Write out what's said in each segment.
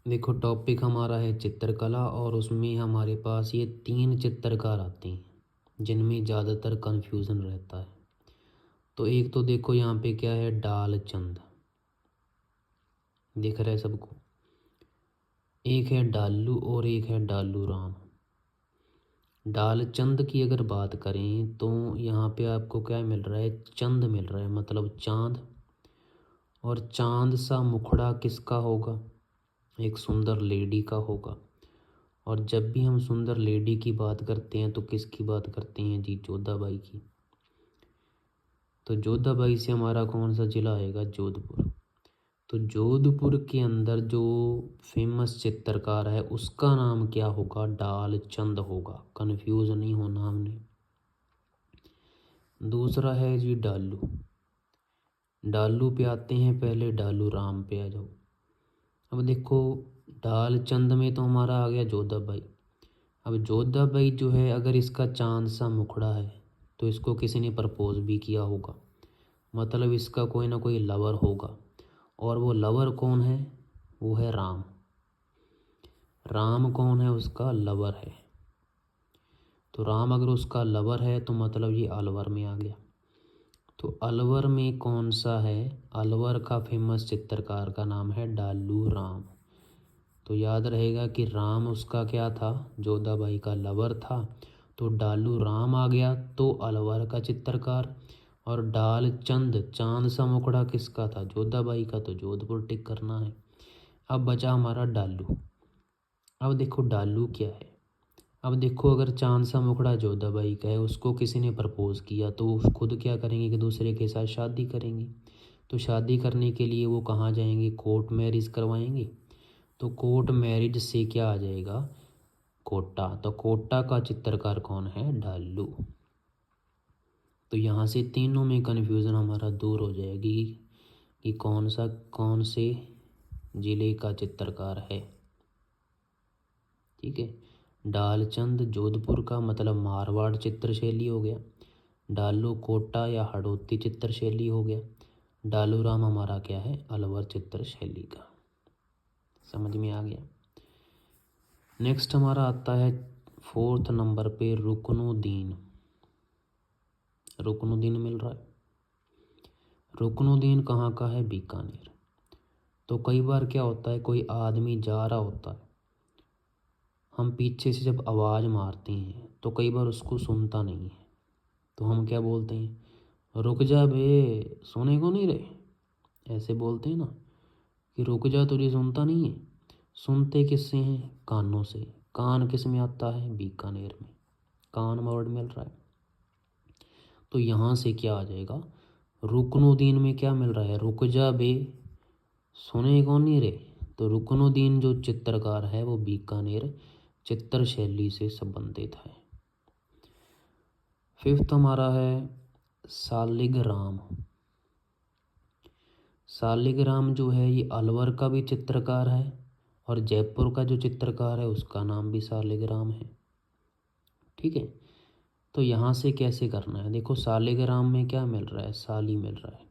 देखो टॉपिक हमारा है चित्रकला और उसमें हमारे पास ये 3 चित्रकार आते हैं जिनमें ज़्यादातर कन्फ्यूज़न रहता है। तो एक तो देखो यहाँ पे क्या है, डालचंद, दिख रहा है सबको। एक है डाल्लू और एक है डाल्लू राम। डालचंद की अगर बात करें तो यहाँ पे आपको क्या मिल रहा है, चंद मिल रहा है, मतलब चाँद। और चाँद सा मुखड़ा किसका होगा, एक सुंदर लेडी का होगा। और जब भी हम सुंदर लेडी की बात करते हैं तो किसकी बात करते हैं जी, जोधाबाई की। तो जोधाबाई से हमारा कौन सा जिला आएगा, जोधपुर। तो जोधपुर के अंदर जो फेमस चित्रकार है उसका नाम क्या होगा, डालचंद होगा। कंफ्यूज नहीं होना हमने। दूसरा है जी डालू। डालू पे आते हैं, पहले डालू राम पे आ जाओ। अब देखो डालचंद में तो हमारा आ गया जोधाबाई। अब जोधाबाई जो है, अगर इसका चांद सा मुखड़ा है तो इसको किसी ने प्रपोज भी किया होगा, मतलब इसका कोई ना कोई लवर होगा। और वो लवर कौन है, वो है राम। राम कौन है, उसका लवर है। तो राम अगर उसका लवर है तो मतलब ये अलवर में आ गया। तो अलवर में कौन सा है, अलवर का फेमस चित्रकार का नाम है डालू राम। तो याद रहेगा कि राम उसका क्या था, जोधाबाई का लवर था। तो डालू राम आ गया तो अलवर का चित्रकार। और डाल चंद, चांद सा मुखड़ा किसका था, जोधाबाई का, तो जोधपुर टिक करना है। अब बचा हमारा डालू। अब देखो डालू क्या है। अब देखो अगर चांद सा मुखड़ा जोधाबाई का है, उसको किसी ने प्रपोज किया तो वो खुद क्या करेंगे कि दूसरे के साथ शादी करेंगे। तो शादी करने के लिए वो कहाँ जाएंगे, कोर्ट मैरिज करवाएंगे। तो कोर्ट मैरिज से क्या आ जाएगा, कोटा। तो कोटा का चित्रकार कौन है, डालू। तो यहाँ से तीनों में कन्फ्यूज़न हमारा दूर हो जाएगी कि कौन से जिले का चित्रकार है। ठीक है, डालचंद जोधपुर का, मतलब मारवाड़ चित्रशैली हो गया। डालू कोटा या हड़ौती चित्रशैली हो गया। डालू राम हमारा क्या है, अलवर चित्रशैली का। समझ में आ गया। नेक्स्ट हमारा आता है 4th नंबर पे रुकनुद्दीन। रुकनुद्दीन मिल रहा है। रुकनुद्दीन कहाँ का है, बीकानेर। तो कई बार क्या होता है, कोई आदमी जा रहा होता है, हम पीछे से जब आवाज़ मारते हैं तो कई बार उसको सुनता नहीं है। तो हम क्या बोलते हैं, रुक जा बे, सुने को नहीं रहे, ऐसे बोलते हैं ना कि रुक जा, तुझे सुनता नहीं है। सुनते किससे हैं, कानों से। कान किस में आता है, बीकानेर में। कान वर्ड मिल रहा है। तो यहाँ से क्या आ जाएगा, रुकनुद्दीन में क्या मिल रहा है, रुक जा बे, सुने कौन नहीं रे। तो रुकनुद्दीन जो चित्रकार है वो बीकानेर चित्रशैली से संबंधित है। 5th हमारा है सालिग्राम। सालिग्राम जो है ये अलवर का भी चित्रकार है और जयपुर का जो चित्रकार है उसका नाम भी सालिग्राम है। ठीक है, तो यहाँ से कैसे करना है, देखो सालिग्राम में क्या मिल रहा है, साली मिल रहा है।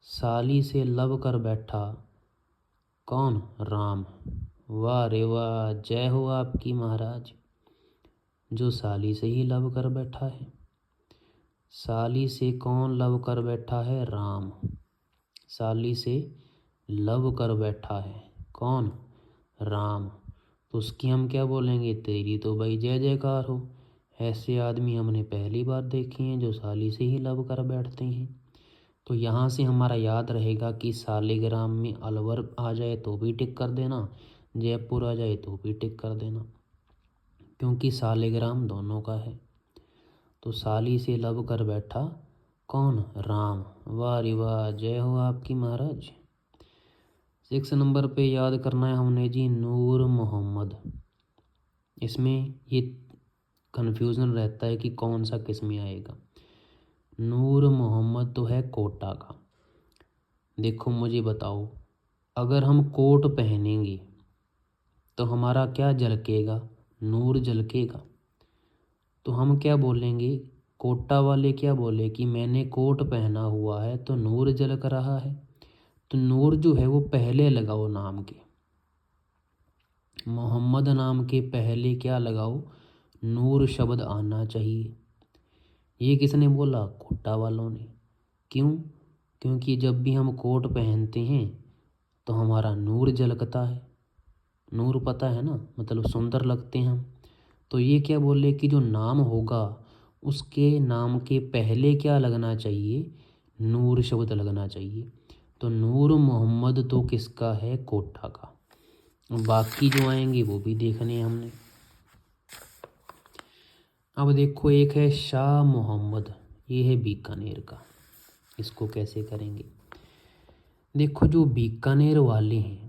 साली से लव कर बैठा कौन, राम। वाह रे वाह, जय हो आपकी महाराज, जो साली से ही लव कर बैठा है। साली से कौन लव कर बैठा है, राम। साली से लव कर बैठा है कौन, राम। तो उसकी हम क्या बोलेंगे, तेरी तो भाई जय जयकार हो। ऐसे आदमी हमने पहली बार देखे हैं जो साली से ही लव कर बैठते हैं। तो यहाँ से हमारा याद रहेगा कि सालिग्राम में अलवर आ जाए तो भी टिक कर देना, जयपुर आ जाए तो भी टिक कर देना, क्योंकि सालिग्राम दोनों का है। तो साली से लव कर बैठा कौन, राम। वाह रे वाह, जय हो आपकी महाराज। 6 नंबर पे याद करना है हमने जी, नूर मोहम्मद। इसमें ये कन्फ्यूज़न रहता है कि कौन सा किस में आएगा। नूर मोहम्मद तो है कोटा का। देखो मुझे बताओ, अगर हम कोट पहनेंगे तो हमारा क्या झलकेगा, नूर झलकेगा। तो हम क्या बोलेंगे, कोटा वाले क्या बोले कि मैंने कोट पहना हुआ है तो नूर झलक रहा है। तो नूर जो है वो पहले लगाओ नाम के, मोहम्मद नाम के पहले क्या लगाओ, नूर शब्द आना चाहिए। ये किसने बोला, कोटा वालों ने। क्यों? क्योंकि जब भी हम कोट पहनते हैं तो हमारा नूर झलकता है। नूर पता है ना, मतलब सुंदर लगते हैं हम। तो ये क्या बोले कि जो नाम होगा उसके नाम के पहले क्या लगना चाहिए, नूर शब्द लगना चाहिए। तो नूर मोहम्मद तो किसका है, कोटा का। बाकी जो आएंगे वो भी देखने हैं हमने। अब देखो एक है शाह मोहम्मद, ये है बीकानेर का। इसको कैसे करेंगे, देखो जो बीकानेर वाले हैं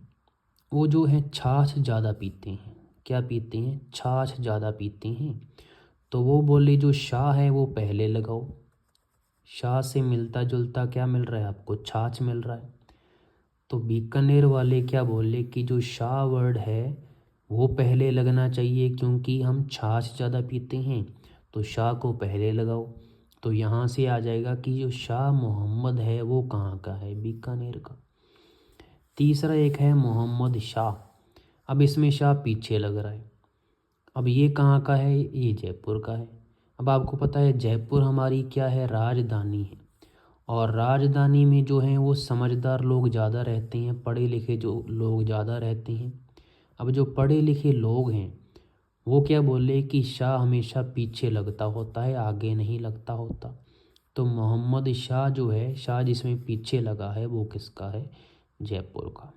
वो जो है छाछ ज़्यादा पीते हैं। क्या पीते हैं, छाछ ज़्यादा पीते हैं। तो वो बोले जो शाह है वो पहले लगाओ। शाह से मिलता जुलता क्या मिल रहा है आपको, छाछ मिल रहा है। तो बीकानेर वाले क्या बोले कि जो शाह वर्ड है वो पहले लगना चाहिए, क्योंकि हम छाछ ज़्यादा पीते हैं तो शाह को पहले लगाओ। तो यहाँ से आ जाएगा कि जो शाह मोहम्मद है वो कहाँ का है, बीकानेर का। तीसरा एक है मोहम्मद शाह। अब इसमें शाह पीछे लग रहा है। अब ये कहाँ का है, ये जयपुर का है। अब आपको पता है जयपुर हमारी क्या है, राजधानी है। और राजधानी में जो हैं वो समझदार लोग ज़्यादा रहते हैं, पढ़े लिखे जो लोग ज़्यादा रहते हैं। अब जो पढ़े लिखे लोग हैं वो क्या बोले कि शाह हमेशा पीछे लगता होता है, आगे नहीं लगता होता। तो मोहम्मद शाह जो है, शाह जिसमें पीछे लगा है वो किसका है, जयपुर का।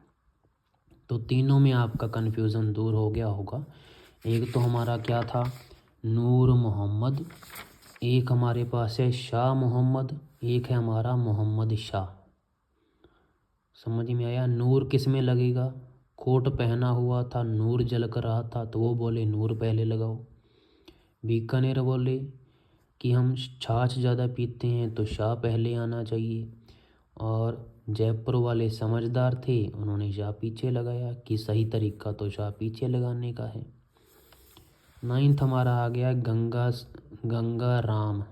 तो तीनों में आपका कन्फ्यूज़न दूर हो गया होगा। एक तो हमारा क्या था, नूर मोहम्मद, एक हमारे पास है शाह मोहम्मद, एक है हमारा मोहम्मद शाह। समझ में आया। नूर किस में लगेगा, कोट पहना हुआ था, नूर झलक रहा था तो वो बोले नूर पहले लगाओ। बीकानेर बोले कि हम छाछ ज़्यादा पीते हैं तो शाह पहले आना चाहिए। और जयपुर वाले समझदार थे, उन्होंने शाह पीछे लगाया कि सही तरीका तो शाह पीछे लगाने का है। 9th हमारा आ गया गंगा राम।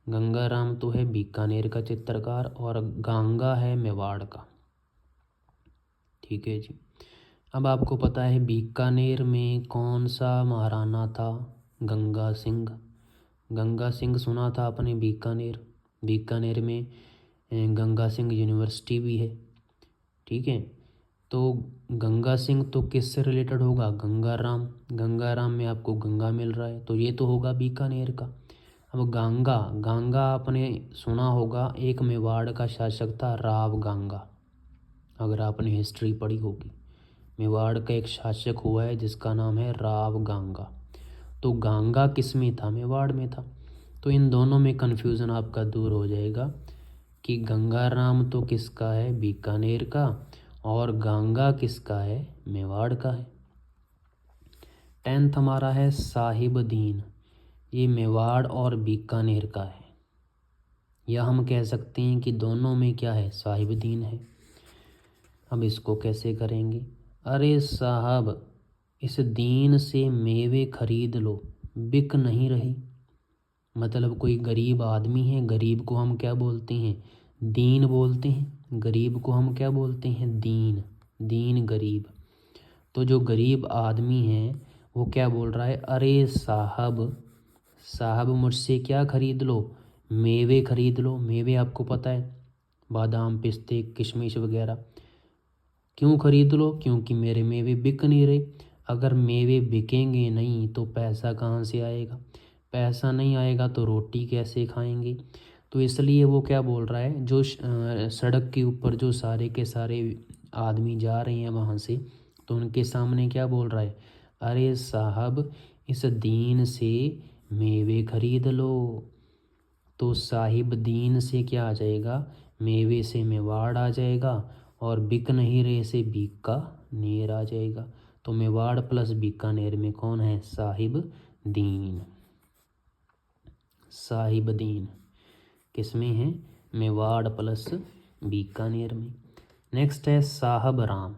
गंगा राम तो है बीकानेर का चित्रकार और गंगा है मेवाड़ का। ठीक है जी। अब आपको पता है बीकानेर में कौन सा महाराणा था, गंगा सिंह। गंगा सिंह सुना था आपने, बीकानेर। बीकानेर में गंगा सिंह यूनिवर्सिटी भी है। ठीक है। तो गंगा सिंह तो किससे रिलेटेड होगा, गंगा राम। गंगा राम में आपको गंगा मिल रहा है तो ये तो होगा बीकानेर का। अब गंगा, गंगा आपने सुना होगा, एक मेवाड़ का शासक था राव गंगा, अगर आपने हिस्ट्री पढ़ी होगी। मेवाड़ का एक शासक हुआ है जिसका नाम है राव गंगा। तो गंगा किस में था, मेवाड़ में था। तो इन दोनों में कन्फ्यूज़न आपका दूर हो जाएगा कि गंगा राम तो किसका है, बीकानेर का, और गंगा किसका है, मेवाड़ का है। 10th हमारा है साहिबदीन। ये मेवाड़ और बीकानेर का है, या हम कह सकते हैं कि दोनों में क्या है, साहिबदीन है। अब इसको कैसे करेंगे, अरे साहब इस दीन से मेवे खरीद लो, बिक नहीं रही। मतलब कोई गरीब आदमी है, गरीब को हम क्या बोलते हैं, दीन बोलते हैं। गरीब को हम क्या बोलते हैं, दीन। दीन गरीब। तो जो गरीब आदमी है वो क्या बोल रहा है, अरे साहब, साहब मुझसे क्या खरीद लो, मेवे खरीद लो। मेवे आपको पता है, बादाम पिस्ते किशमिश वगैरह। क्यों खरीद लो, क्योंकि मेरे मेवे बिक नहीं रहे। अगर मेवे बिकेंगे नहीं तो पैसा कहाँ से आएगा, पैसा नहीं आएगा तो रोटी कैसे खाएंगे। तो इसलिए वो क्या बोल रहा है, जो सड़क के ऊपर जो सारे के सारे आदमी जा रहे हैं वहाँ से, तो उनके सामने क्या बोल रहा है, अरे साहब इस दीन से मेवे खरीद लो। तो साहिब दीन से क्या आ जाएगा, मेवे से मेवाड़ आ जाएगा, और बिक नहीं रहे से बीकानेर आ जाएगा। तो मेवाड़ प्लस बीकानेर में कौन है, साहिब दीन। साहिब दीन किस में है, मेवाड़ प्लस बीकानेर में। नेक्स्ट है साहब राम।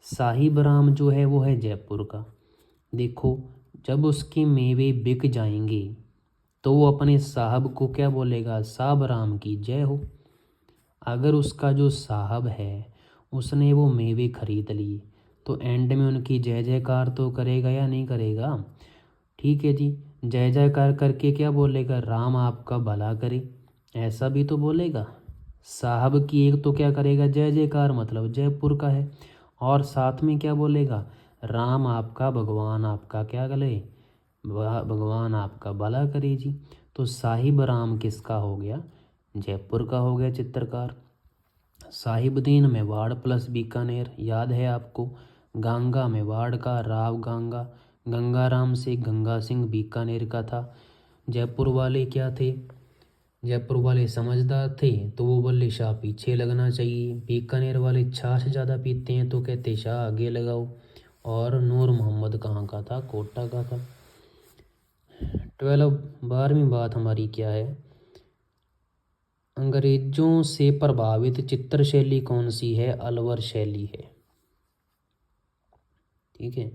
साहिब राम जो है वो है जयपुर का। देखो जब उसके मेवे बिक जाएंगे तो वो अपने साहब को क्या बोलेगा, साहब राम की जय हो। अगर उसका जो साहब है उसने वो मेवे खरीद लिए तो एंड में उनकी जय जयकार तो करेगा या नहीं करेगा। ठीक है जी, जय जयकार करके क्या बोलेगा, राम आपका भला करे, ऐसा भी तो बोलेगा। साहब की एक तो क्या करेगा, जय जयकार, मतलब जयपुर का है, और साथ में क्या बोलेगा, राम आपका, भगवान आपका क्या करे, भगवान आपका भला करे जी। तो साहिब राम किसका हो गया, जयपुर का हो गया चित्रकार। साहिबदीन मेवाड़ प्लस बीकानेर, याद है आपको। गंगा मेवाड़ का, राव गंगा, गंगाराम से गंगा सिंह बीकानेर का था। जयपुर वाले क्या थे, जयपुर वाले समझदार थे तो वो बोले शाह पीछे लगना चाहिए। बीकानेर वाले छाछ ज़्यादा पीते हैं तो कहते शाह आगे लगाओ। और नूर मोहम्मद कहाँ का था, कोटा का था। 12वीं बात हमारी क्या है, अंग्रेजों से प्रभावित चित्र शैली कौन सी है, अलवर शैली है। ठीक है,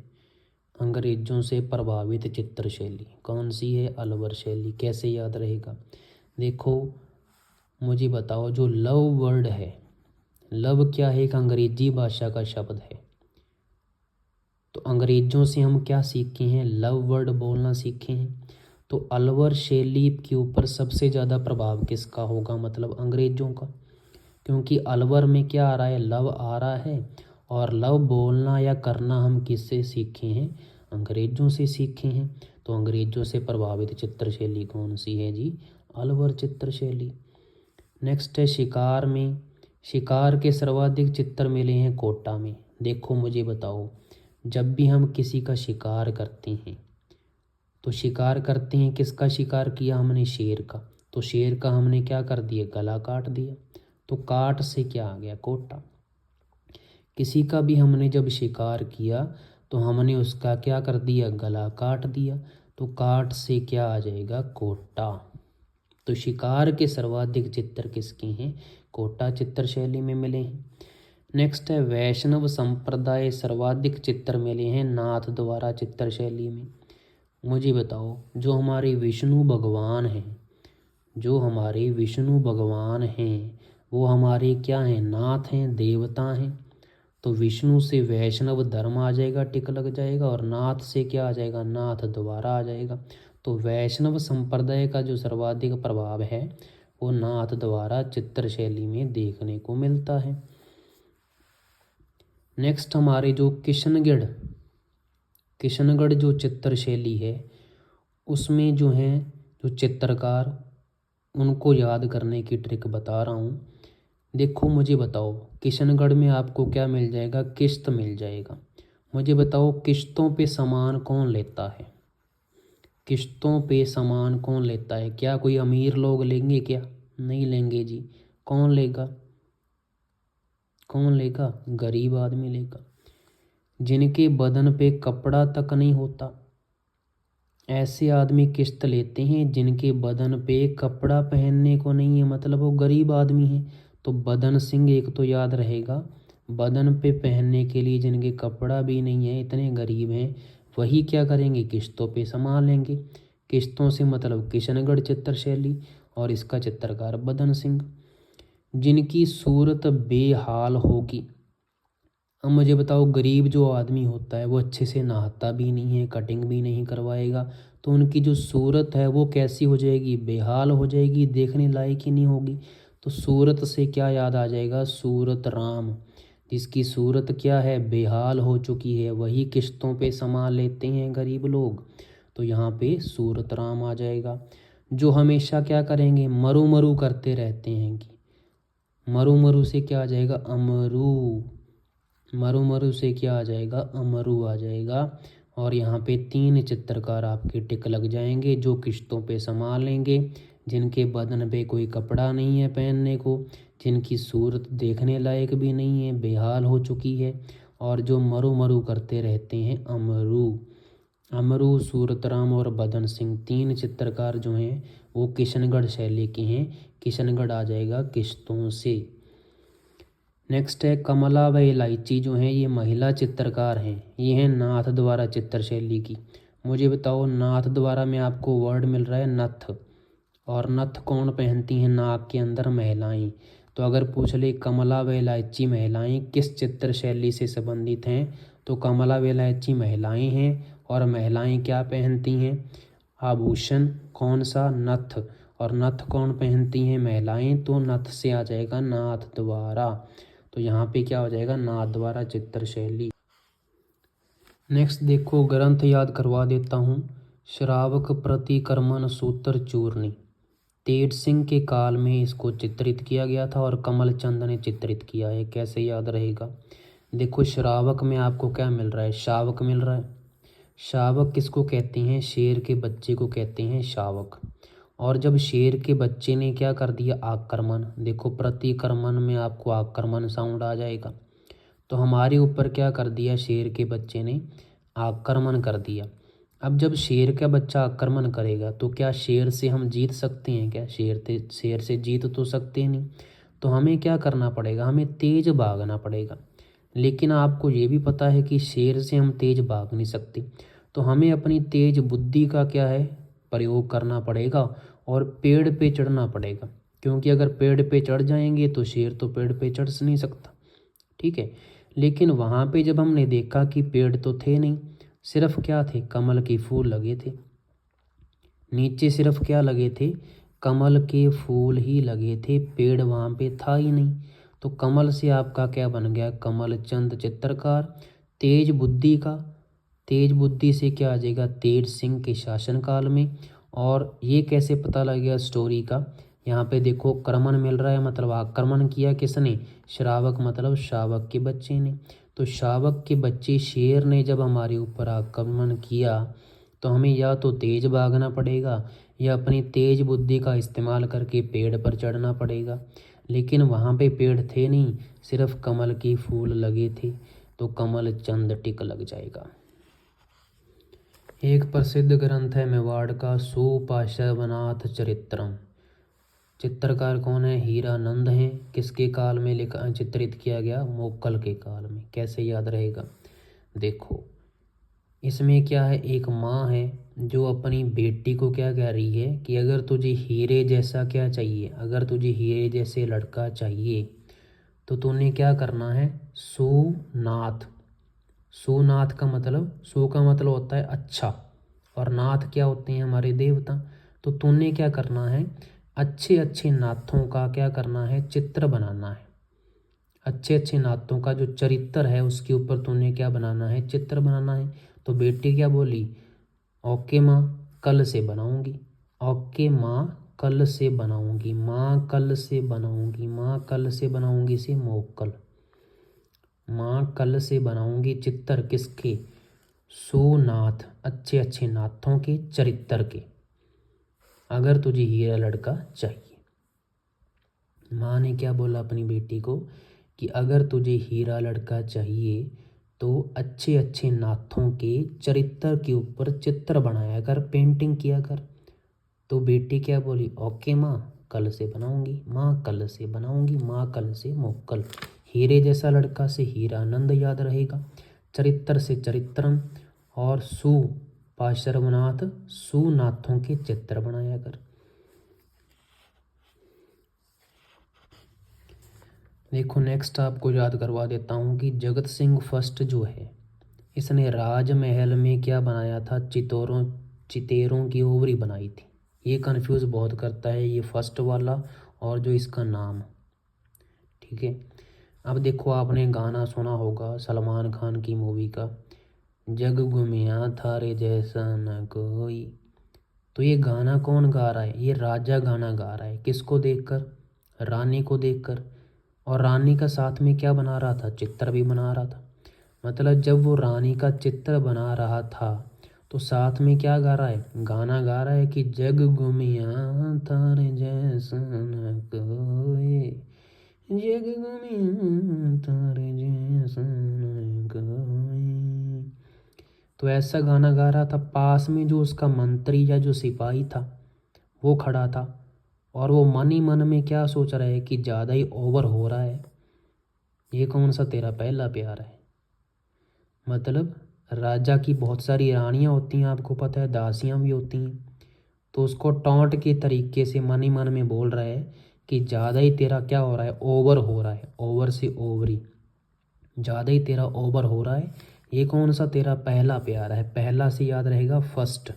अंग्रेजों से प्रभावित चित्र शैली कौन सी है, अलवर शैली। कैसे याद रहेगा, देखो मुझे बताओ, जो लव वर्ड है, लव क्या है, एक अंग्रेजी भाषा का शब्द है। तो अंग्रेजों से हम क्या सीखे हैं, लव वर्ड बोलना सीखे हैं। तो अलवर शैली के ऊपर सबसे ज़्यादा प्रभाव किसका होगा, मतलब अंग्रेजों का, क्योंकि अलवर में क्या आ रहा है, लव आ रहा है। और लव बोलना या करना हम किससे सीखे हैं, अंग्रेजों से सीखे हैं। तो अंग्रेजों से प्रभावित चित्र शैली कौन सी है जी, अलवर चित्र शैली। नेक्स्ट है शिकार में, शिकार के सर्वाधिक चित्र मिले हैं कोटा में। देखो मुझे बताओ, जब भी हम किसी का शिकार करते हैं तो शिकार करते हैं, किसका शिकार किया हमने, शेर का। तो शेर का हमने क्या कर दिया, गला काट दिया। तो काट से क्या आ गया, कोटा। किसी का भी हमने जब शिकार किया तो हमने उसका क्या कर दिया, गला काट दिया। तो काट से क्या आ जाएगा, कोटा। तो शिकार के सर्वाधिक चित्र किसके हैं, कोटा चित्र शैली में मिले हैं। नेक्स्ट है वैष्णव संप्रदाय सर्वाधिक चित्र मिले हैं नाथ द्वारा चित्र शैली में। मुझे बताओ, जो हमारे विष्णु भगवान हैं, जो हमारे विष्णु भगवान हैं वो हमारे क्या हैं, नाथ हैं, देवता हैं। तो विष्णु से वैष्णव धर्म आ जाएगा, टिक लग जाएगा, और नाथ से क्या आ जाएगा, नाथ द्वारा आ जाएगा। तो वैष्णव संप्रदाय का जो सर्वाधिक प्रभाव है वो नाथ द्वारा चित्र शैली में देखने को मिलता है। नेक्स्ट हमारे जो किशनगढ़ जो चित्र शैली है उसमें जो है, जो चित्रकार, उनको याद करने की ट्रिक बता रहा हूँ। देखो मुझे बताओ, किशनगढ़ में आपको क्या मिल जाएगा, किश्त मिल जाएगा। मुझे बताओ किश्तों पे सामान कौन लेता है, किश्तों पे सामान कौन लेता है, क्या कोई अमीर लोग लेंगे, क्या नहीं लेंगे जी। कौन लेगा, कौन लेगा, गरीब आदमी लेगा। जिनके बदन पे कपड़ा तक नहीं होता, ऐसे आदमी किश्त लेते हैं। जिनके बदन पे कपड़ा पहनने को नहीं है, मतलब वो गरीब आदमी है। तो बदन सिंह एक तो याद रहेगा, बदन पे पहनने के लिए जिनके कपड़ा भी नहीं है, इतने गरीब हैं, वही क्या करेंगे, किश्तों पे सामान लेंगे। किश्तों से मतलब किशनगढ़ चित्र शैली, और इसका चित्रकार बदन सिंह। जिनकी सूरत बेहाल होगी, अब मुझे बताओ, गरीब जो आदमी होता है वो अच्छे से नहाता भी नहीं है, कटिंग भी नहीं करवाएगा, तो उनकी जो सूरत है वो कैसी हो जाएगी, बेहाल हो जाएगी, देखने लायक ही नहीं होगी। तो सूरत से क्या याद आ जाएगा, सूरत राम। जिसकी सूरत क्या है, बेहाल हो चुकी है, वही किश्तों पे सामान लेते हैं गरीब लोग। तो यहाँ पे सूरत राम आ जाएगा। जो हमेशा क्या करेंगे, मरु मरु करते रहते हैं, कि मरु मरु से क्या आ जाएगा, अमरू। मरु मरु से क्या आ जाएगा, अमरू आ जाएगा। और यहाँ पे 3 चित्रकार आपके टिक लग जाएंगे, जो किश्तों पे सामान लेंगे, जिनके बदन पे कोई कपड़ा नहीं है पहनने को, जिनकी सूरत देखने लायक भी नहीं है, बेहाल हो चुकी है, और जो मरु मरु करते रहते हैं, अमरू। अमरू, सूरतराम और बदन सिंह, 3 चित्रकार जो हैं वो किशनगढ़ शैली के हैं। किशनगढ़ आ जाएगा किश्तों से। नेक्स्ट है कमला व इलायची, जो हैं ये महिला चित्रकार हैं, ये हैं नाथ द्वारा चित्र शैली की। मुझे बताओ, नाथ द्वारा में आपको वर्ड मिल रहा है नथ, और नथ कौन पहनती हैं, नाक के अंदर महिलाएं। तो अगर पूछ ले कमला व इलायची महिलाएं किस चित्र शैली से संबंधित हैं, तो कमला व इलायची महिलाएं हैं। और महिलाएं क्या पहनती हैं? आभूषण। कौन सा? नथ। और नथ कौन पहनती हैं? महिलाएं। तो नथ से आ जाएगा नाथ द्वारा। तो यहाँ पे क्या हो जाएगा? नाथ द्वारा चित्र शैली। नेक्स्ट देखो, ग्रंथ याद करवा देता हूँ। श्रावक प्रतिक्रमण सूत्र चूर्णी, तेज सिंह के काल में इसको चित्रित किया गया था और कमल चंद ने चित्रित किया है। कैसे याद रहेगा? देखो, श्रावक में आपको क्या मिल रहा है? शावक मिल रहा है। शावक किसको कहते हैं? शेर के बच्चे को कहते हैं शावक। और जब शेर के बच्चे ने क्या कर दिया? आक्रमण। देखो, प्रतिक्रमण में आपको आक्रमण साउंड आ जाएगा। तो हमारे ऊपर क्या कर दिया? शेर के बच्चे ने आक्रमण कर दिया। अब जब शेर का बच्चा आक्रमण करेगा तो क्या शेर से हम जीत सकते हैं? क्या शेर से जीत तो सकते नहीं। तो हमें क्या करना पड़ेगा? हमें तेज भागना पड़ेगा। लेकिन आपको ये भी पता है कि शेर से हम तेज भाग नहीं सकते। तो हमें अपनी तेज बुद्धि का क्या है? प्रयोग करना पड़ेगा और पेड़ पे चढ़ना पड़ेगा। क्योंकि अगर पेड़ पे चढ़ जाएंगे तो शेर तो पेड़ पे चढ़ नहीं सकता। ठीक है। लेकिन वहाँ पे जब हमने देखा कि पेड़ तो थे नहीं, सिर्फ क्या थे? कमल के फूल लगे थे। नीचे सिर्फ क्या लगे थे? कमल के फूल ही लगे थे, पेड़ वहाँ पे था ही नहीं। तो कमल से आपका क्या बन गया? कमल चंद चित्रकार। तेज बुद्धि का, तेज बुद्धि से क्या आ जाएगा? तेज सिंह के शासनकाल में। और ये कैसे पता लग गया स्टोरी का? यहाँ पे देखो, क्रमण मिल रहा है, मतलब आक्रमण किया किसने? श्रावक, मतलब शावक के बच्चे ने। तो शावक के बच्चे शेर ने जब हमारे ऊपर आक्रमण किया तो हमें या तो तेज भागना पड़ेगा या अपनी तेज बुद्धि का इस्तेमाल करके पेड़ पर चढ़ना पड़ेगा। लेकिन वहाँ पे पेड़ थे नहीं, सिर्फ कमल के फूल लगे थे। तो कमल चंद टिक लग जाएगा। एक प्रसिद्ध ग्रंथ है मेवाड़ का सुपार्श्वनाथ चरित्रम। चित्रकार कौन है? हीरानंद हैं। किसके काल में लिखा, चित्रित किया गया? मोक्कल के काल में। कैसे याद रहेगा? देखो, इसमें क्या है? एक माँ है जो अपनी बेटी को क्या कह रही है कि अगर तुझे हीरे जैसा क्या चाहिए, अगर तुझे हीरे जैसे लड़का चाहिए तो तूने क्या करना है? सुनाथ। सुनाथ का मतलब, सु का मतलब होता है अच्छा, और नाथ क्या होते हैं? हमारे देवता। तो तूने क्या करना है? अच्छे अच्छे नाथों का क्या करना है? चित्र बनाना है। अच्छे अच्छे नाथों का जो चरित्र है उसके ऊपर तूने क्या बनाना है? चित्र बनाना है। तो बेटी क्या बोली? ओके माँ, कल से बनाऊंगी। ओके माँ, कल से बनाऊंगी। माँ कल से बनाऊंगी। माँ कल से बनाऊंगी से मोक्कल। माँ कल से बनाऊंगी चित्र किसके? सुनाथ, अच्छे अच्छे नाथों के चरित्र के, अगर तुझे हीरा लड़का चाहिए। माँ ने क्या बोला अपनी बेटी को कि अगर तुझे हीरा लड़का चाहिए तो अच्छे अच्छे नाथों के चरित्र के ऊपर चित्र बनाया कर, पेंटिंग किया कर। तो बेटी क्या बोली? ओके माँ, कल से बनाऊंगी। माँ कल से बनाऊंगी। माँ कल से मोक्कल। हीरे जैसा लड़का से हीरानंद याद रहेगा, चरित्र से चरित्रम, और पार्श्वनाथ, सुनाथों के चित्र बनाया कर। देखो, नेक्स्ट आपको याद करवा देता हूँ कि जगत सिंह फर्स्ट जो है, इसने राजमहल में क्या बनाया था? चितेरों की ओवरी बनाई थी। ये कंफ्यूज बहुत करता है, ये फर्स्ट वाला और जो इसका नाम। ठीक है। अब देखो, आपने गाना सुना होगा सलमान खान की मूवी का, जग घुमिया थारे जैसा न कोई। तो ये गाना कौन गा रहा है? ये राजा गाना गा रहा है। किसको देखकर? रानी को देखकर। और रानी का साथ में क्या बना रहा था? चित्र भी बना रहा था। मतलब जब वो रानी का चित्र बना रहा था तो साथ में क्या गा रहा है? गाना गा रहा है कि जग घुमिया थारे जैसा न कोई, जग घुमिया थारे जैसा न कोई। तो ऐसा गाना गा रहा था। पास में जो उसका मंत्री या जो सिपाही था वो खड़ा था, और वो मन ही मन में क्या सोच रहा है कि ज़्यादा ही ओवर हो रहा है, ये कौन सा तेरा पहला प्यार है। मतलब राजा की बहुत सारी रानियां होती हैं, आपको पता है, दासियां भी होती हैं। तो उसको टॉन्ट के तरीके से मन ही मन में बोल रहा है कि ज़्यादा ही तेरा क्या हो रहा है, ओवर हो रहा है, ओवर से ओवरी, ज़्यादा ही तेरा ओवर हो रहा है। ये कौन सा तेरा पहला प्यार है, पहला से याद रहेगा फर्स्ट,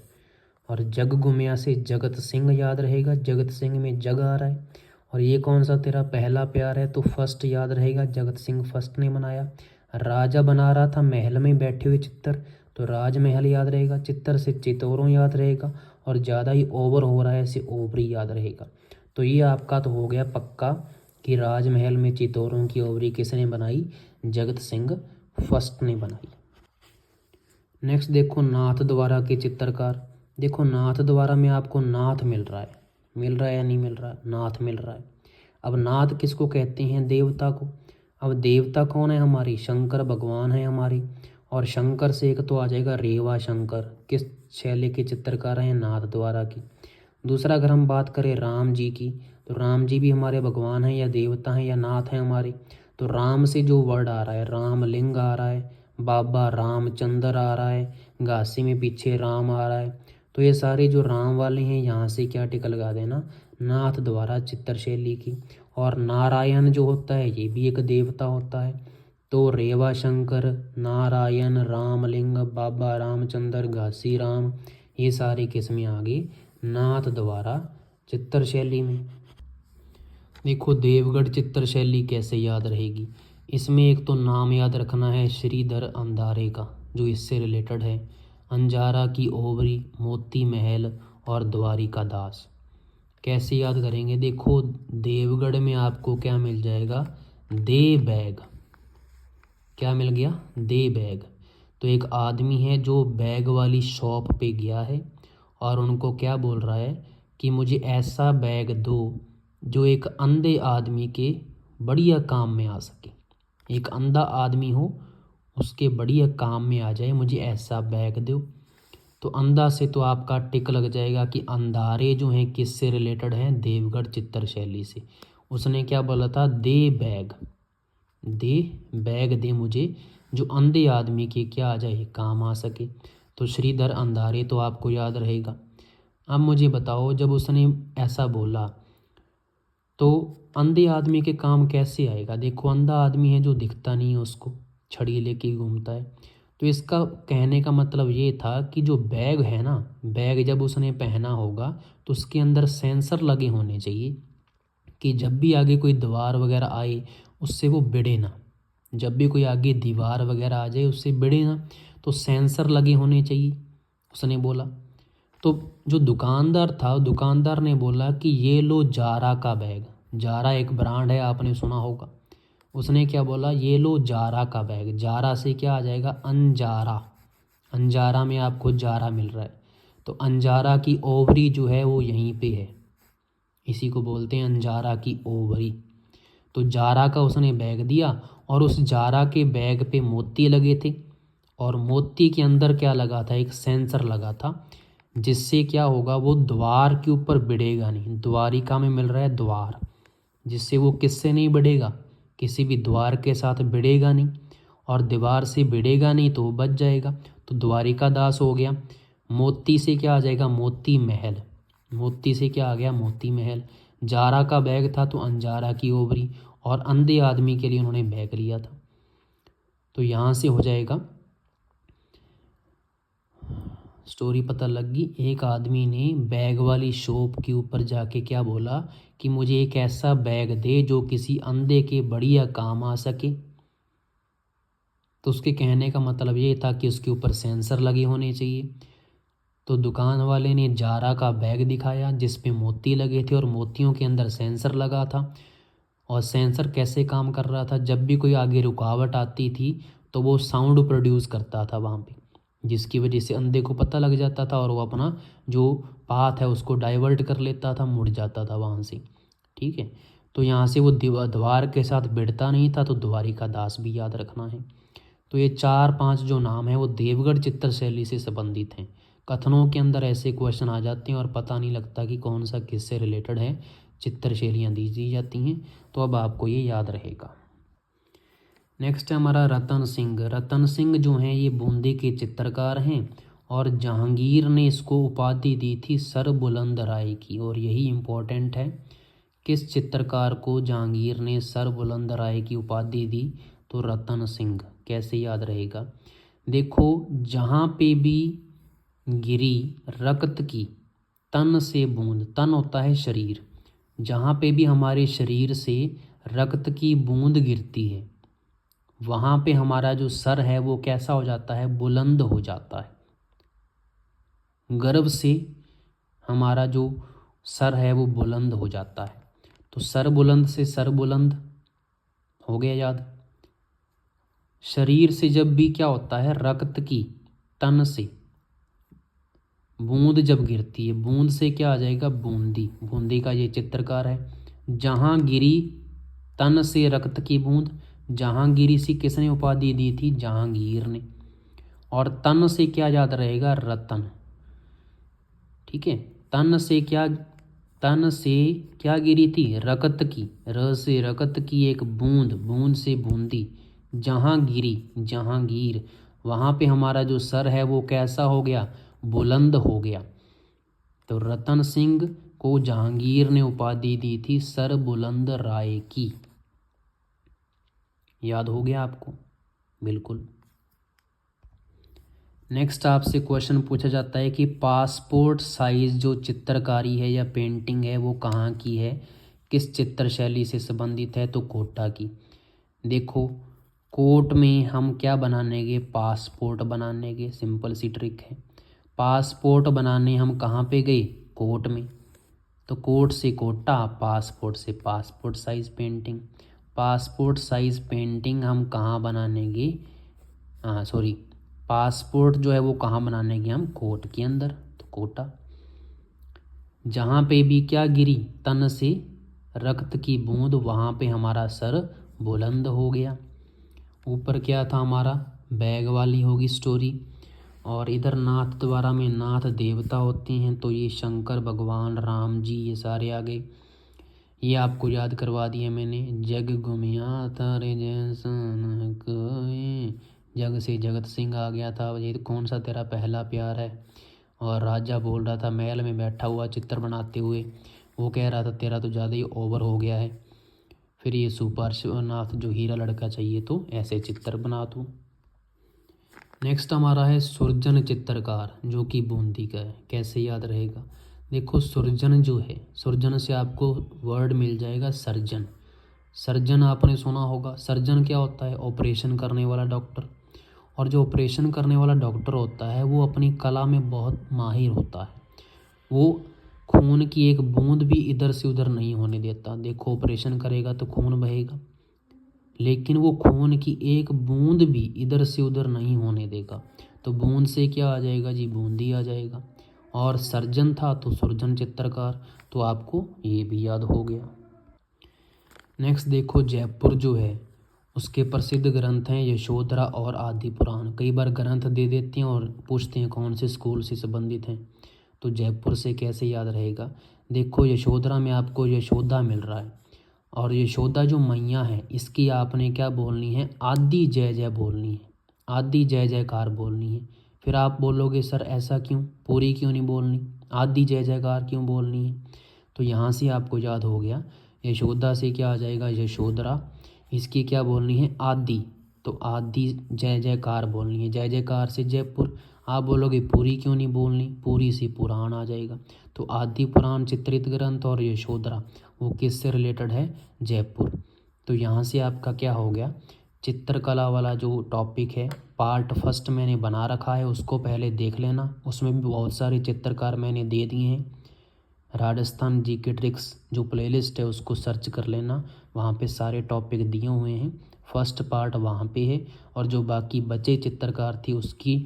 और जग गुमिया से जगत सिंह याद रहेगा, जगत सिंह में जग आ रहा है। और ये कौन सा तेरा पहला प्यार है, तो फर्स्ट याद रहेगा, जगत सिंह फर्स्ट ने बनाया। राजा बना रहा था महल में बैठे हुए चित्तर, तो राजमहल याद रहेगा, चित्तर से चितौरों याद रहेगा, और ज़्यादा ही ओवर हो रहा है से ओवरी याद रहेगा। तो ये आपका तो हो गया पक्का कि राजमहल में चितौरों की ओवरी किसने बनाई, जगत सिंह फर्स्ट ने बनाई। नेक्स्ट देखो नाथ द्वारा के चित्रकार। देखो नाथ द्वारा में आपको नाथ मिल रहा है, मिल रहा है या नहीं मिल रहा है, नाथ मिल रहा है। अब नाथ किसको कहते हैं, देवता को। अब देवता कौन है हमारी, शंकर भगवान है हमारी, और शंकर से एक तो आ जाएगा रेवा शंकर, किस शैली के चित्रकार हैं, नाथ द्वारा की। दूसरा अगर हम बात करें राम जी की, तो राम जी भी हमारे भगवान हैं या देवता हैं या नाथ हैं हमारे। तो राम से जो वर्ड आ रहा है, रामलिंग आ रहा है, बाबा रामचंद्र आ रहा है, घासी में पीछे राम आ रहा है। तो ये सारे जो राम वाले हैं यहाँ से क्या टिक लगा देना, नाथ द्वारा चित्रशैली की। और नारायण जो होता है ये भी एक देवता होता है। तो रेवा शंकर, नारायण, रामलिंग, बाबा रामचंद्र, घासी राम, ये सारे किस्में आगे नाथ द्वारा चित्रशैली में। देखो देवगढ़ चित्रशैली कैसे याद रहेगी, इसमें एक तो नाम याद रखना है श्रीधर अंधारे का जो इससे रिलेटेड है, अंजारा की ओवरी, मोती महल और द्वारिका दास। कैसे याद करेंगे, देखो देवगढ़ में आपको क्या मिल जाएगा, दे बैग, क्या मिल गया, दे बैग। तो एक आदमी है जो बैग वाली शॉप पे गया है और उनको क्या बोल रहा है कि मुझे ऐसा बैग दो जो एक अंधे आदमी के बढ़िया काम में आ सके, एक अंधा आदमी हो उसके बढ़िया काम में आ जाए, मुझे ऐसा बैग दो। तो अंधा से तो आपका टिक लग जाएगा कि अंधारे जो हैं किससे रिलेटेड हैं, देवगढ़ चित्रशैली से। उसने क्या बोला था, दे बैग, दे बैग दे मुझे जो अंधे आदमी के क्या आ जाए, काम आ सके। तो श्रीधर अंधारे तो आपको याद रहेगा। अब मुझे बताओ जब उसने ऐसा बोला तो अंधे आदमी के काम कैसे आएगा। देखो अंधा आदमी है जो दिखता नहीं है, उसको छड़ी लेके घूमता है। तो इसका कहने का मतलब ये था कि जो बैग है ना, बैग जब उसने पहना होगा तो उसके अंदर सेंसर लगे होने चाहिए कि जब भी आगे कोई दीवार वगैरह आए उससे वो भिड़े ना, जब भी कोई आगे दीवार वगैरह आ जाए उससे भिड़े ना, तो सेंसर लगे होने चाहिए, उसने बोला। तो जो दुकानदार था, दुकानदार ने बोला कि ये लो जारा का बैग, जारा एक ब्रांड है आपने सुना होगा। उसने क्या बोला, ये लो जारा का बैग, जारा से क्या आ जाएगा, अंजारा, अंजारा में आपको जारा मिल रहा है। तो अंजारा की ओवरी जो है वो यहीं पे है, इसी को बोलते हैं अंजारा की ओवरी। तो जारा का उसने बैग दिया और उस जारा के बैग पे मोती लगे थे और मोती के अंदर क्या लगा था, एक सेंसर लगा था जिससे क्या होगा, वो द्वार के ऊपर भिड़ेगा नहीं। द्वारिका में मिल रहा है द्वार, जिससे वो किससे नहीं भिड़ेगा, किसी भी द्वार के साथ भिड़ेगा नहीं, और दीवार से भिड़ेगा नहीं तो वो बच जाएगा। तो द्वारिका दास हो गया। मोती से क्या आ जाएगा, मोती महल, मोती से क्या आ गया, मोती महल। जारा का बैग था तो अंजारा की ओवरी, और अंधे आदमी के लिए उन्होंने बैग लिया था। तो यहाँ से हो जाएगा स्टोरी पता लग गई। एक आदमी ने बैग वाली शॉप के ऊपर जाके क्या बोला कि मुझे एक ऐसा बैग दे जो किसी अंधे के बढ़िया काम आ सके। तो उसके कहने का मतलब ये था कि उसके ऊपर सेंसर लगे होने चाहिए। तो दुकान वाले ने जारा का बैग दिखाया जिस पे मोती लगे थे और मोतियों के अंदर सेंसर लगा था। और सेंसर कैसे काम कर रहा था, जब भी कोई आगे रुकावट आती थी तो वो साउंड प्रोड्यूस करता था वहाँ पे, जिसकी वजह से अंधे को पता लग जाता था और वो अपना जो पाथ है उसको डाइवर्ट कर लेता था, मुड़ जाता था वहाँ से। ठीक है, तो यहाँ से वो द्वार के साथ भिड़ता नहीं था। तो द्वारिका दास भी याद रखना है। तो ये 4-5 जो नाम है वो देवगढ़ चित्रशैली से संबंधित हैं। कथनों के अंदर ऐसे क्वेश्चन आ जाते हैं और पता नहीं लगता कि कौन सा किससे रिलेटेड है, चित्रशैलियाँ दी जाती हैं। तो अब आपको ये याद रहेगा। नेक्स्ट है हमारा रतन सिंह। रतन सिंह जो हैं ये बूंदी के चित्रकार हैं और जहांगीर ने इसको उपाधि दी थी सर बुलंद राय की। और यही इम्पोर्टेंट है किस चित्रकार को जहांगीर ने सर बुलंद राय की उपाधि दी? तो रतन सिंह। कैसे याद रहेगा? देखो, जहाँ पे भी गिरी रक्त की तन से बूंद, तन होता है शरीर, जहाँ पे भी हमारे शरीर से रक्त की बूंद गिरती है वहाँ पे हमारा जो सर है वो कैसा हो जाता है? बुलंद हो जाता है। गर्व से हमारा जो सर है वो बुलंद हो जाता है। तो सर बुलंद से सर बुलंद हो गया याद। शरीर से जब भी क्या होता है? रक्त की तन से बूंद जब गिरती है, बूंद से क्या आ जाएगा? बूंदी। बूंदी का ये चित्रकार है। जहाँ गिरी तन से रक्त की बूंद, जहांगीरी सी किसने उपाधि दी थी? जहांगीर ने। और तन से क्या याद रहेगा? रतन। ठीक है, तन से क्या, तन से क्या गिरी थी? रक्त की, र से रक्त की एक बूंद, बूंद से बूंदी, जहांगीरी, जहांगीर, वहाँ पे हमारा जो सर है वो कैसा हो गया? बुलंद हो गया। तो रतन सिंह को जहांगीर ने उपाधि दी थी सर बुलंद राय की। याद हो गया आपको? बिल्कुल। नेक्स्ट आपसे क्वेश्चन पूछा जाता है कि पासपोर्ट साइज जो चित्रकारी है या पेंटिंग है वो कहाँ की है, किस चित्र शैली से संबंधित है? तो कोटा की। देखो, कोट में हम क्या बनाने गए? पासपोर्ट बनाने गए। सिंपल सी ट्रिक है। पासपोर्ट बनाने हम कहाँ पे गए? कोट में। तो कोट से कोटा, पासपोर्ट से passport size painting. Passport size painting हम कहाँ बनाने गए? हाँ सॉरी, पासपोर्ट जो है वो कहाँ बनाने गए हम? कोट के अंदर। तो कोटा। जहाँ पे भी क्या गिरी? तन से रक्त की बूंद, वहाँ पे हमारा सर बुलंद हो गया। ऊपर क्या था हमारा? बैग वाली होगी स्टोरी। और इधर नाथ द्वारा में नाथ देवता होते हैं, तो ये शंकर भगवान, राम जी, ये सारे आ गए। ये आपको याद करवा दिए मैंने। जग घुमिया तारे जैसा न कोई, जग से जगत सिंह आ गया था। ये कौन सा तेरा पहला प्यार है। और राजा बोल रहा था महल में बैठा हुआ चित्र बनाते हुए, वो कह रहा था तेरा तो ज़्यादा ही ओवर हो गया है। फिर ये सुपार्श्वनाथ जो हीरा लड़का चाहिए, तो ऐसे चित्र बना तू। नेक्स्ट हमारा है सुरजन चित्रकार, जो कि बूंदी का है। कैसे याद रहेगा? देखो, सुरजन जो है, सुरजन से आपको वर्ड मिल जाएगा सर्जन। सर्जन आपने सुना होगा। सर्जन क्या होता है? ऑपरेशन करने वाला डॉक्टर। और जो ऑपरेशन करने वाला डॉक्टर होता है वो अपनी कला में बहुत माहिर होता है। वो खून की एक बूंद भी इधर से उधर नहीं होने देता। देखो, ऑपरेशन करेगा तो खून बहेगा, लेकिन वो खून की एक बूंद भी इधर से उधर नहीं होने देगा। तो बूंद से क्या आ जाएगा जी? बूंदी आ जाएगा। और सर्जन था तो सुरजन चित्रकार। तो आपको ये भी याद हो गया। नेक्स्ट देखो, जयपुर जो है उसके प्रसिद्ध ग्रंथ हैं यशोधरा और आदि पुराण। कई बार ग्रंथ दे देते हैं और पूछते हैं कौन से स्कूल से संबंधित हैं। तो जयपुर से कैसे याद रहेगा? देखो, यशोधरा में आपको यशोदा मिल रहा है, और यशोदा जो मैया है इसकी आपने क्या बोलनी है? आदि जय जय बोलनी है, आदि जय जयकार बोलनी है। फिर आप बोलोगे सर ऐसा क्यों, पूरी क्यों नहीं बोलनी, आदि जय जयकार क्यों बोलनी है? तो यहाँ से आपको याद हो गया, यशोदा से क्या आ जाएगा? यशोधरा। इसकी क्या बोलनी है? आदि। तो आदि जय जयकार बोलनी है। जय जयकार से जयपुर। आप बोलोगे पूरी क्यों नहीं बोलनी, पूरी से पुराण आ जाएगा। तो आदि पुराण चित्रित ग्रंथ और यशोधरा वो किससे रिलेटेड है? जयपुर। तो यहाँ से आपका क्या हो गया? चित्रकला वाला जो टॉपिक है पार्ट फर्स्ट मैंने बना रखा है, उसको पहले देख लेना। उसमें भी बहुत सारे चित्रकार मैंने दे दिए हैं। राजस्थान जीके ट्रिक्स जो प्लेलिस्ट है उसको सर्च कर लेना, वहाँ पे सारे टॉपिक दिए हुए हैं। फर्स्ट पार्ट वहाँ पे है, और जो बाकी बचे चित्रकार थी उसकी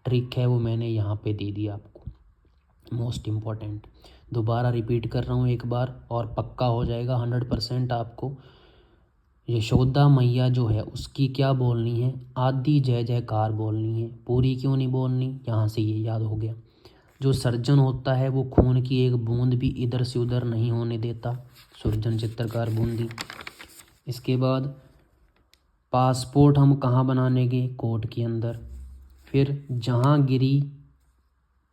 ट्रिक है वो मैंने यहाँ पे दे दिया आपको। मोस्ट इम्पॉर्टेंट, दोबारा रिपीट कर रहा हूँ एक बार और पक्का हो जाएगा 100% आपको। यशोदा मैया जो है उसकी क्या बोलनी है? आदि जय जयकार बोलनी है, पूरी क्यों नहीं बोलनी। यहाँ से ये याद हो गया। जो सर्जन होता है वो खून की एक बूंद भी इधर से उधर नहीं होने देता, सुरजन चित्रकार बूंदी। इसके बाद पासपोर्ट हम कहाँ बनाने गए? कोट के अंदर। फिर जहाँ गिरी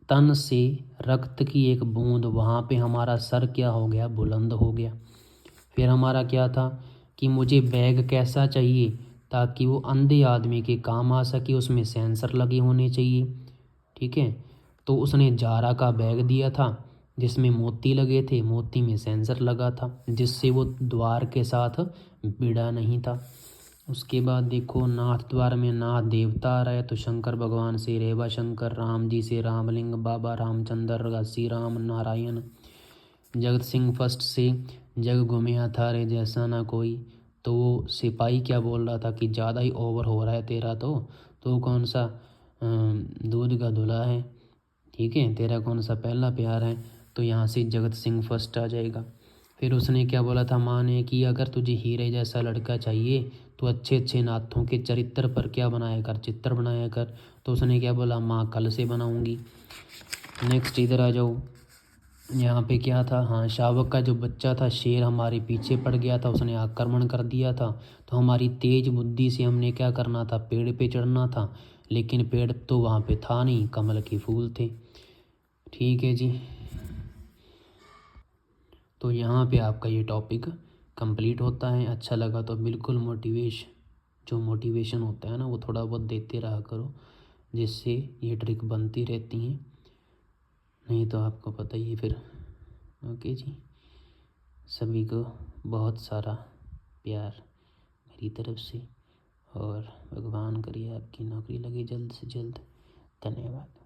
तन से रक्त की एक बूंद, वहाँ पे हमारा सर क्या हो गया? बुलंद हो गया। फिर हमारा क्या था कि मुझे बैग कैसा चाहिए ताकि वो अंधे आदमी के काम आ सके, उसमें सेंसर लगे होने चाहिए। ठीक है, तो उसने जारा का बैग दिया था जिसमें मोती लगे थे, मोती में सेंसर लगा था जिससे वो द्वार के साथ भिड़ा नहीं था। उसके बाद देखो नाथ द्वार में नाथ देवता आ रहा है, तो शंकर भगवान से रेवा शंकर, राम जी से रामलिंग बाबा, रामचंद्र श्री राम नारायण, जगत सिंह फर्स्ट से जग घूमे थारे जैसा ना कोई। तो वो सिपाही क्या बोल रहा था कि ज़्यादा ही ओवर हो रहा है तेरा, तो कौन सा दूध का धुला है, ठीक है, तेरा कौन सा पहला प्यार है। तो यहाँ से जगत सिंह फर्स्ट आ जाएगा। फिर उसने क्या बोला था माँ ने कि अगर तुझे हीरे जैसा लड़का चाहिए तो अच्छे अच्छे नाथों के चरित्र पर क्या बनाया कर, चित्र बनाया कर। तो उसने क्या बोला, माँ कल से बनाऊंगी। नेक्स्ट इधर आ जाओ, यहाँ पे क्या था, हाँ शावक का जो बच्चा था शेर हमारे पीछे पड़ गया था, उसने आक्रमण कर दिया था। तो हमारी तेज बुद्धि से हमने क्या करना था, पेड़ पे चढ़ना था, लेकिन पेड़ तो वहाँ पे था नहीं, कमल के फूल थे। ठीक है जी, तो यहाँ पे आपका ये टॉपिक कंप्लीट होता है। अच्छा लगा तो बिल्कुल मोटिवेशन होता है ना, वो थोड़ा बहुत देते रहा करो, जिससे ये ट्रिक बनती रहती हैं, नहीं तो आपको पता ही है फिर। ओके जी, सभी को बहुत सारा प्यार मेरी तरफ से, और भगवान करिए आपकी नौकरी लगे जल्द से जल्द। धन्यवाद।